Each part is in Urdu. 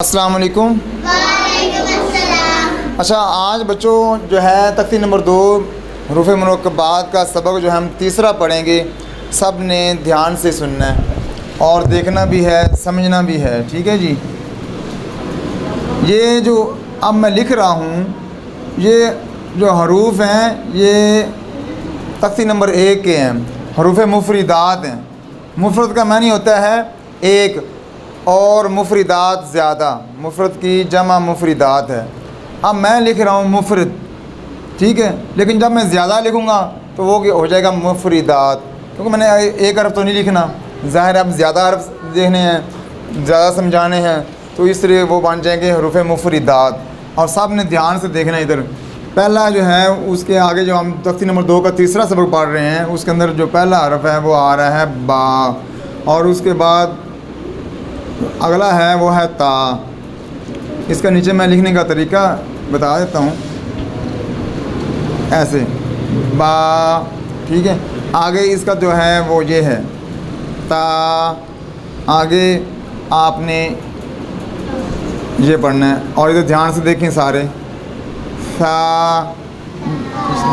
السلام علیکم۔ وعلیکم السلام۔ اچھا، آج بچوں جو ہے تختی نمبر 2 حروف مرکبات کا سبق جو ہم تیسرا پڑھیں گے۔ سب نے دھیان سے سننا ہے اور دیکھنا بھی ہے، سمجھنا بھی ہے، ٹھیک ہے جی۔ یہ جو اب میں لکھ رہا ہوں، یہ جو حروف ہیں یہ تختی نمبر 1 کے ہیں، حروف مفردات ہیں۔ مفرد کا معنی ہوتا ہے ایک، اور مفردات زیادہ، مفرد کی جمع مفردات ہے۔ اب میں لکھ رہا ہوں مفرد، ٹھیک ہے، لیکن جب میں زیادہ لکھوں گا تو وہ ہو جائے گا مفردات، کیونکہ میں نے ایک حرف تو نہیں لکھنا، ظاہر ہے اب زیادہ حرف دیکھنے ہیں، زیادہ سمجھانے ہیں، تو اس لیے وہ بن جائیں گے حروف مفردات۔ اور سب نے دھیان سے دیکھنا ہے۔ ادھر پہلا جو ہے، اس کے آگے جو ہم تختی نمبر 2 کا تیسرا سبق پڑھ رہے ہیں، اس کے اندر جو پہلا حرف ہے وہ آ رہا ہے با، اور اس کے بعد اگلا ہے وہ ہے تا۔ اس کا نیچے میں لکھنے کا طریقہ بتا دیتا ہوں، ایسے با، ٹھیک ہے۔ آگے اس کا جو ہے وہ یہ ہے تا، آگے آپ نے یہ پڑھنا ہے، اور ادھر دھیان سے دیکھیں سارے، سا،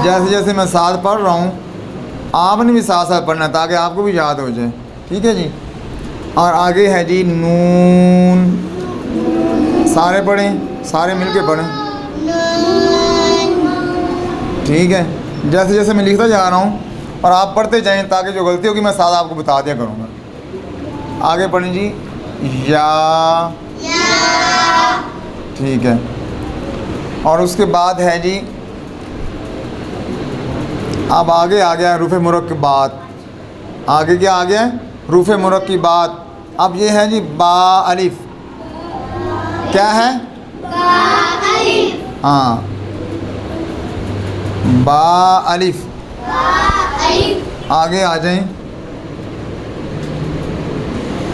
جیسے جیسے میں ساتھ پڑھ رہا ہوں آپ نے بھی ساتھ ساتھ پڑھنا ہے تاکہ آپ کو بھی یاد ہو جائے، ٹھیک ہے جی۔ اور آگے ہے جی نون، سارے پڑھیں، سارے مل کے پڑھیں، ٹھیک ہے۔ جیسے جیسے میں لکھتا جا رہا ہوں اور آپ پڑھتے جائیں تاکہ جو غلطی ہوگی میں ساتھ آپ کو بتا دیا کروں گا۔ آگے پڑھیں جی یا، ٹھیک ہے۔ اور اس کے بعد ہے جی، اب آگے آ گیا حروف مرکبات۔ آگے کیا آ گیا؟ حروف مرکبات۔ اب یہ ہے جی با الف، کیا ہے؟ ہاں، با الف۔ آگے آ جائیں،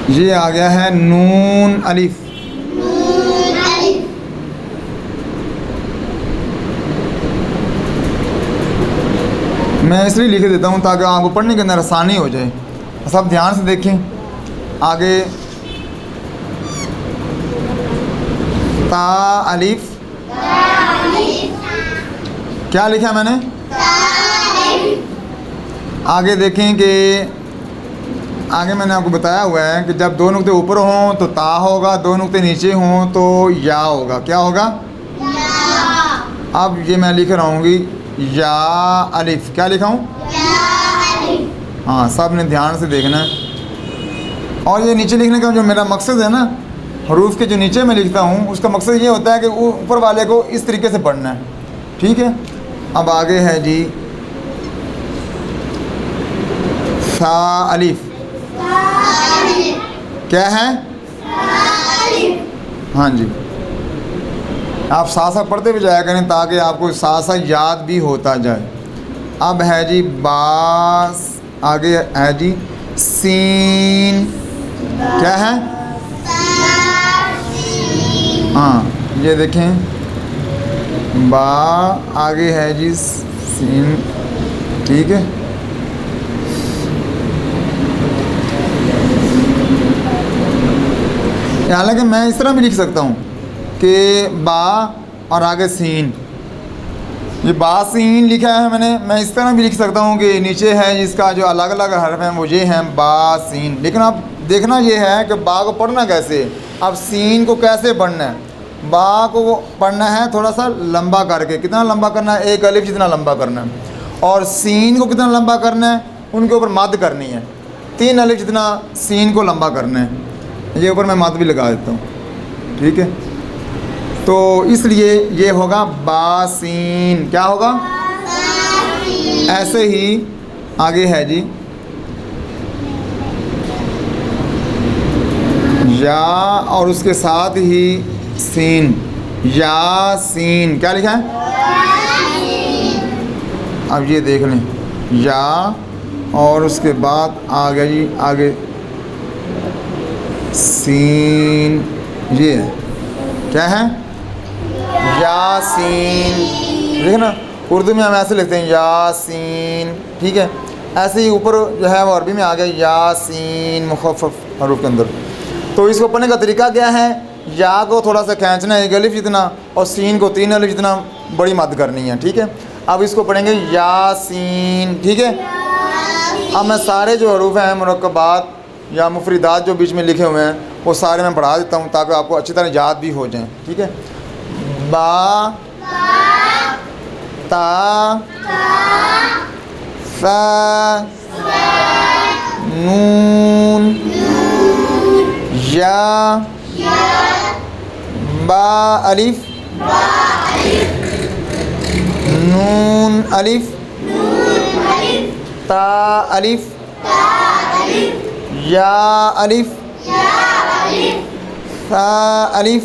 یہ آ گیا ہے نون الف۔ میں اس لیے لکھ دیتا ہوں تاکہ آپ کو پڑھنے کے اندر آسانی ہو جائے۔ سب دھیان سے دیکھیں۔ آگے تا الف، کیا لکھا میں نے؟ آگے دیکھیں کہ آگے میں نے آپ کو بتایا ہوا ہے کہ جب 2 نقطے اوپر ہوں تو تا ہوگا، 2 نقطے نیچے ہوں تو یا ہوگا۔ کیا ہوگا؟ اب یہ میں لکھ رہا ہوں گی یا الف، کیا لکھا ہوں؟ ہاں، سب نے دھیان سے دیکھنا ہے۔ اور یہ نیچے لکھنے کا جو میرا مقصد ہے نا، حروف کے جو نیچے میں لکھتا ہوں اس کا مقصد یہ ہوتا ہے کہ اوپر والے کو اس طریقے سے پڑھنا ہے، ٹھیک ہے۔ اب آگے ہے جی سا الف، کیا ہے؟ ہاں جی، آپ ساتھ ساتھ پڑھتے بھی جایا کریں تاکہ آپ کو ساتھ ساتھ یاد بھی ہوتا جائے۔ اب ہے جی باس، آگے ہے جی سین، کیا ہے؟ ہاں، یہ دیکھیں با، آگے ہے جی سین، ٹھیک ہے۔ حالانکہ میں اس طرح بھی لکھ سکتا ہوں کہ با اور آگے سین، یہ با سین لکھا ہے میں اس طرح بھی لکھ سکتا ہوں کہ نیچے ہے جس کا جو الگ الگ حرف ہیں وہ یہ ہیں با سین، لیکن اب دیکھنا یہ ہے کہ با کو پڑھنا کیسے، اب سین کو کیسے پڑھنا ہے۔ با کو پڑھنا ہے تھوڑا سا لمبا کر کے، کتنا لمبا کرنا ہے؟ 1 الف جتنا لمبا کرنا ہے۔ اور سین کو کتنا لمبا کرنا ہے؟ ان کے اوپر مد کرنی ہے، 3 الف جتنا سین کو لمبا کرنا ہے۔ یہ اوپر میں مد بھی لگا دیتا ہوں، ٹھیک ہے۔ تو اس لیے یہ ہوگا با سین، کیا ہوگا؟ ایسے ہی آگے ہے جی یا، اور اس کے ساتھ ہی سین، یا سین، کیا لکھا ہے؟ اب یہ دیکھ لیں، یا اور اس کے بعد آگے جی آگے سین، یہ ہے، کیا ہے؟ یاسین، دیکھیں نا، اردو میں ہم ایسے لکھتے ہیں یاسین، ٹھیک ہے۔ ایسے ہی اوپر جو ہے وہ عربی میں آ گیا یاسین مخفف حروف کے اندر۔ تو اس کو پڑھنے کا طریقہ کیا ہے یا کو تھوڑا سا کھینچنا ہے 1 الف جتنا, اور سین کو 3 الف جتنا بڑی مد کرنی ہے, ٹھیک ہے. اب اس کو پڑھیں گے یاسین, ٹھیک ہے. اب میں سارے جو حروف ہیں مرکبات یا مفردات جو بیچ میں لکھے ہوئے ہیں وہ سارے میں پڑھا دیتا ہوں تاکہ آپ کو اچھی طرح یاد بھی ہو جائیں, ٹھیک ہے. با, تا, ثا, نون, یا, با الف, نون الف, تا الف, یا الف, ثا الف,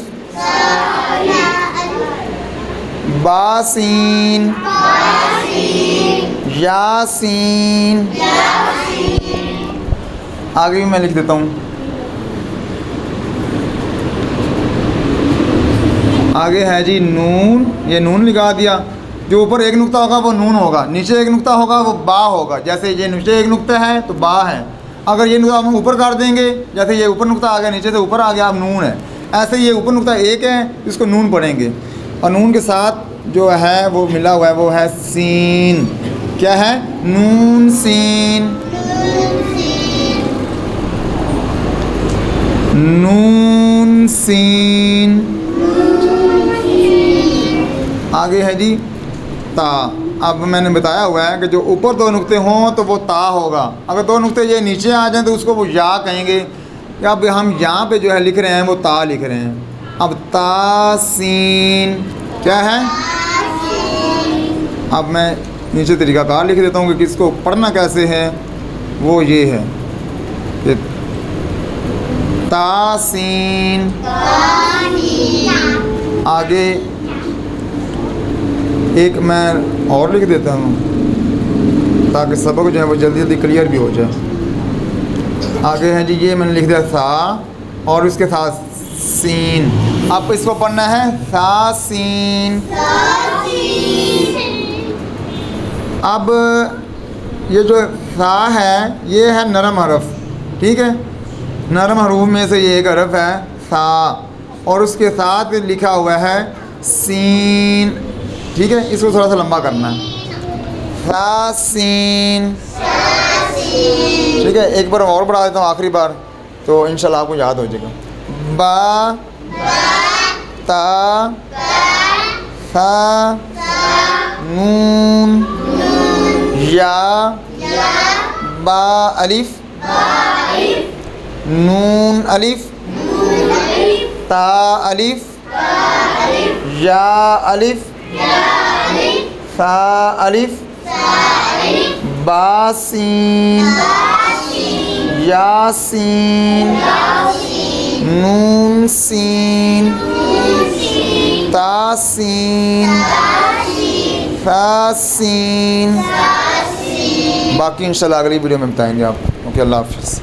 با سین, یاسین. آگے بھی میں لکھ دیتا ہوں. آگے ہے جی نون, یہ نون لگا دیا. جو اوپر ایک نقطہ ہوگا وہ نون ہوگا, نیچے ایک نقطہ ہوگا وہ با ہوگا. جیسے یہ نیچے ایک نقطہ ہے تو با ہے. اگر یہ نقطہ ہم اوپر کر دیں گے, جیسے یہ اوپر نقطہ آ گیا, نیچے سے اوپر آ گیا, اب نون ہے. ایسے یہ اوپر نقطہ ایک ہے, اس کو نون پڑھیں گے. اور نون کے ساتھ جو ہے وہ ملا ہوا ہے وہ ہے سین. کیا ہے؟ نون سین. نون سین. آگے ہے جی تا. اب میں نے بتایا ہوا ہے کہ جو اوپر 2 نقطے ہوں تو وہ تا ہوگا. اگر 2 نقطے یہ نیچے آ جائیں تو اس کو وہ یا کہیں گے. اب ہم یہاں پہ جو ہے لکھ رہے ہیں وہ تا لکھ رہے ہیں. اب تا سین کیا ہے؟ اب میں نیچے طریقہ کار لکھ دیتا ہوں کہ کس کو پڑھنا کیسے ہے. وہ یہ ہے کہ تا سین. آگے ایک میں اور لکھ دیتا ہوں تاکہ سبق جو ہے وہ جلدی جلدی کلیئر بھی ہو جائے. آگے ہے جی یہ میں نے لکھ دیا ثا اور اس کے ساتھ سین. اب اس کو پڑھنا ہے ثا سین. اب یہ جو ثا ہے یہ ہے نرم حرف, ٹھیک ہے. نرم حروف میں سے یہ ایک حرف ہے ثا, اور اس کے ساتھ لکھا ہوا ہے سین, ٹھیک ہے. اس کو تھوڑا سا لمبا کرنا ہے. ثا سین, ٹھیک ہے. ایک بار اور بڑھا دیتا ہوں آخری بار تو انشاءاللہ آپ کو یاد ہو جائے گا. با, تا, ثا, نون, یا, با الف, نون الف, تا الف, یا الف, ثا الف, با سین, یا سین, نون سین, تا سین, ثا سین. باقی انشاءاللہ اگلی ویڈیو میں بتائیں گے آپ. اوکے, اللہ حافظ.